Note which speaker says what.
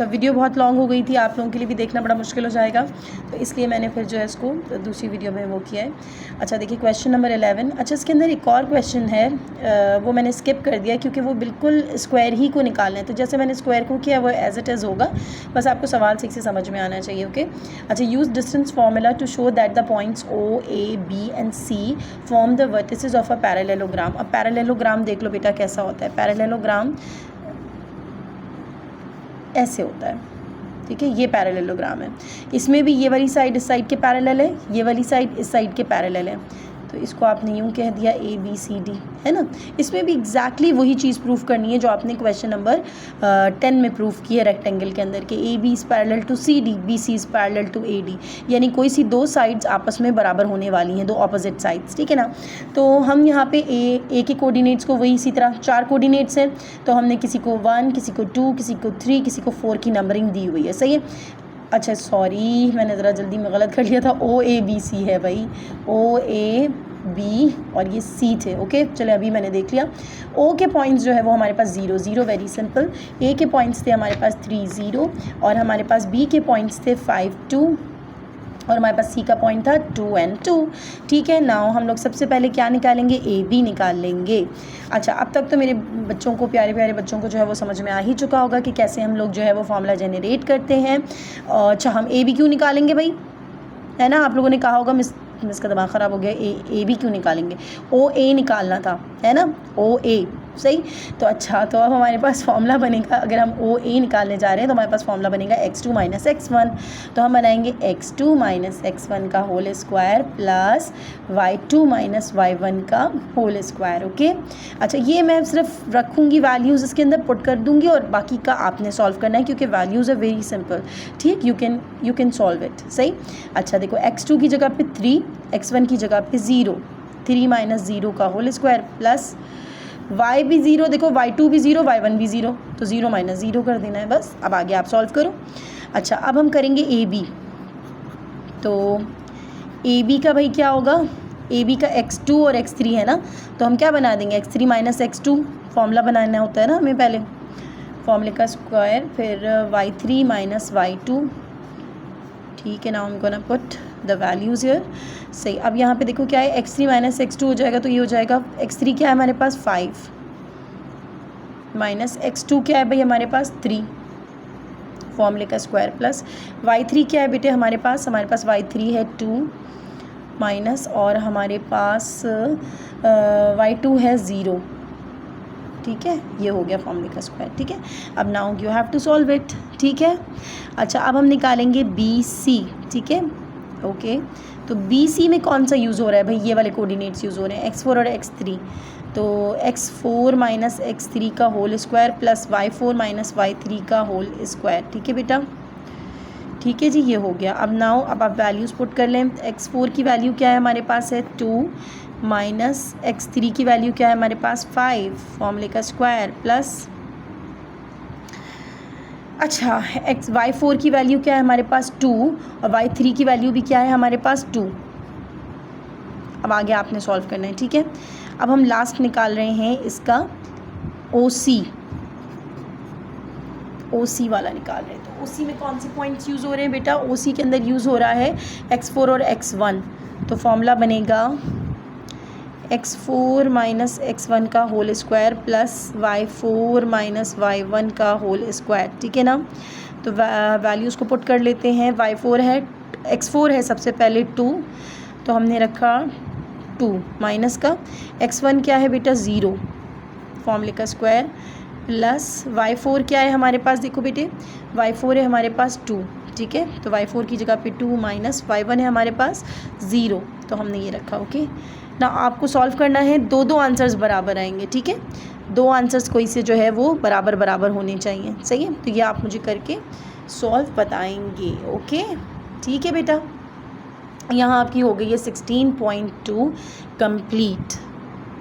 Speaker 1: अच्छा वीडियो बहुत लॉन्ग हो गई थी, आप लोगों के लिए भी देखना बड़ा मुश्किल हो जाएगा, तो इसलिए मैंने फिर जो है इसको दूसरी वीडियो में वो किया है। अच्छा देखिए क्वेश्चन नंबर 11। अच्छा इसके अंदर एक और क्वेश्चन है, वो मैंने स्किप कर दिया क्योंकि वो बिल्कुल स्क्वायर ही को निकालना है, तो जैसे मैंने स्क्वायर को किया वो एज इट इज़ होगा, बस आपको सवाल ठीक से समझ में आना चाहिए। ओके अच्छा, use distance formula to show that the points O A B and C form the vertices of a parallelogram. अब पैरेललोग्राम देख लो बेटा कैसा होता है। पैरेललोग्राम ऐसे होता है, ठीक है, ये पैरेललोग्राम है। इसमें भी ये वाली साइड इस साइड के पैरेलल है, ये वाली साइड इस साइड के पैरेलल है, तो इसको आपने यूँ कह दिया ए बी सी डी, है ना। इसमें भी एग्जैक्टली वही चीज़ प्रूफ करनी है जो आपने क्वेश्चन नंबर 10 में प्रूफ की है रेक्टेंगल के अंदर के, A B is parallel to C D, B C is parallel to A D, यानी कोई सी दो साइड्स आपस में बराबर होने वाली हैं, दो ऑपोजिट साइड्स, ठीक है ना। तो हम यहाँ पे ए के कोऑर्डिनेट्स को वही इसी तरह 4 कोऑर्डिनेट्स हैं, तो हमने किसी को 1, किसी को 2, किसी को 3, किसी को 4 की नंबरिंग दी हुई है, सही है। अच्छा सॉरी मैंने ज़रा जल्दी में गलत कर लिया था, ओ ए बी सी है भाई, ओ ए बी और ये सी थे। ओके चले अभी मैंने देख लिया। ओ के पॉइंट्स जो है वो हमारे पास 0 0, वेरी सिंपल। ए के पॉइंट्स थे हमारे पास 3 0 और हमारे पास बी के पॉइंट्स थे 5 2 और हमारे पास सी का पॉइंट था 2 and 2, ठीक है। नाउ हम लोग सबसे पहले क्या निकालेंगे, ए बी निकाल लेंगे। अच्छा अब तक तो मेरे बच्चों को, प्यारे प्यारे बच्चों को जो है वो समझ में आ ही चुका होगा कि कैसे हम लोग जो है वो फॉर्मूला जनरेट करते हैं। अच्छा हम ए बी क्यों निकालेंगे भाई, है ना, आप लोगों ने कहा होगा मिस का दिमाग ख़राब हो गया, ए बी क्यों निकालेंगे, ओ ए निकालना था, है ना, ओ ए, सही। तो अच्छा तो अब हमारे पास फॉर्मूला बनेगा, अगर हम ओ ए निकालने जा रहे हैं तो हमारे पास फॉर्मूला बनेगा x2 - x1, तो हम बनाएंगे x2 - x1 का whole square plus y2 - y1 का होल स्क्वायर। ओके अच्छा ये मैं सिर्फ रखूँगी वैल्यूज़ इसके अंदर पुट कर दूँगी और बाकी का आपने सॉल्व करना है क्योंकि वैल्यूज़ आर वेरी सिंपल, ठीक, यू कैन सॉल्व इट, सही। अच्छा देखो x2 की जगह पे 3, x1 की जगह पे 0, 3 - 0 का होल स्क्वायर प्लस y भी 0, देखो y2 भी 0, y1 भी 0, तो 0 - 0 कर देना है बस। अब आगे आप सॉल्व करो। अच्छा अब हम करेंगे ए बी, तो ए बी का भाई क्या होगा, ए बी का x2 और x3 है ना, तो हम क्या बना देंगे x3 - x2, फॉर्मूला बनाना होता है ना हमें पहले, फॉर्मूले का स्क्वायर, फिर y3 - y2, ठीक है ना, हम gonna put the values here, सही। अब यहाँ पे देखो क्या है, x3 - x2 हो जाएगा, तो ये हो जाएगा x3 क्या है हमारे पास 5 माइनस x2 क्या है भाई हमारे पास 3, फॉर्मूले का स्क्वायर प्लस y3 क्या है बेटे हमारे पास y3 है 2 माइनस और हमारे पास y2 है 0, ठीक है, ये हो गया फॉर्मूले का स्क्वायर, ठीक है। अब now you have to solve it, ठीक है। अच्छा अब हम निकालेंगे बी सी, ठीक है, ओके। तो बी सी में कौन सा यूज़ हो रहा है भाई, ये वाले कोऑर्डिनेट्स यूज़ हो रहे हैं, x4 और x3, तो x4 - x3 का whole square plus y4 - y3 का होल स्क्वायर, ठीक है बेटा, ठीक है जी, ये हो गया। अब नाउ अब आप वैल्यूज़ पुट कर लें, x4 की वैल्यू क्या है हमारे पास है 2 माइनस x3 की वैल्यू क्या है हमारे पास 5, फॉर्मूले का स्क्वायर प्लस, अच्छा y4 की वैल्यू क्या है हमारे पास 2 और y3 की वैल्यू भी क्या है हमारे पास 2। अब आगे आपने सॉल्व करना है, ठीक है। अब हम लास्ट निकाल रहे हैं इसका OC वाला निकाल रहे हैं, तो OC में कौन से पॉइंट्स यूज़ हो रहे हैं बेटा, OC के अंदर यूज़ हो रहा है x4 और x1, तो फॉर्मूला बनेगा x4 - x1 का whole square plus y4 - y1 का होल स्क्वायर, ठीक है ना। तो वैल्यूज़ को पुट कर लेते हैं, y4 है, x4 है सबसे पहले 2, तो हमने रखा 2 माइनस का, x1 क्या है बेटा 0, फॉर्मूले का स्क्वायर प्लस y4 क्या है हमारे पास, देखो बेटे y4 है हमारे पास 2, ठीक है, तो y4 की जगह पे 2 माइनस y1 है हमारे पास 0, तो हमने ये रखा। ओके ना आपको सॉल्व करना है, दो आंसर्स बराबर आएंगे, ठीक है, 2 आंसर्स कोई से जो है वो बराबर होने चाहिए, सही है। तो ये आप मुझे करके सॉल्व बताएंगे, ओके ठीक है बेटा। यहाँ आपकी हो गई है 16.2 कंप्लीट।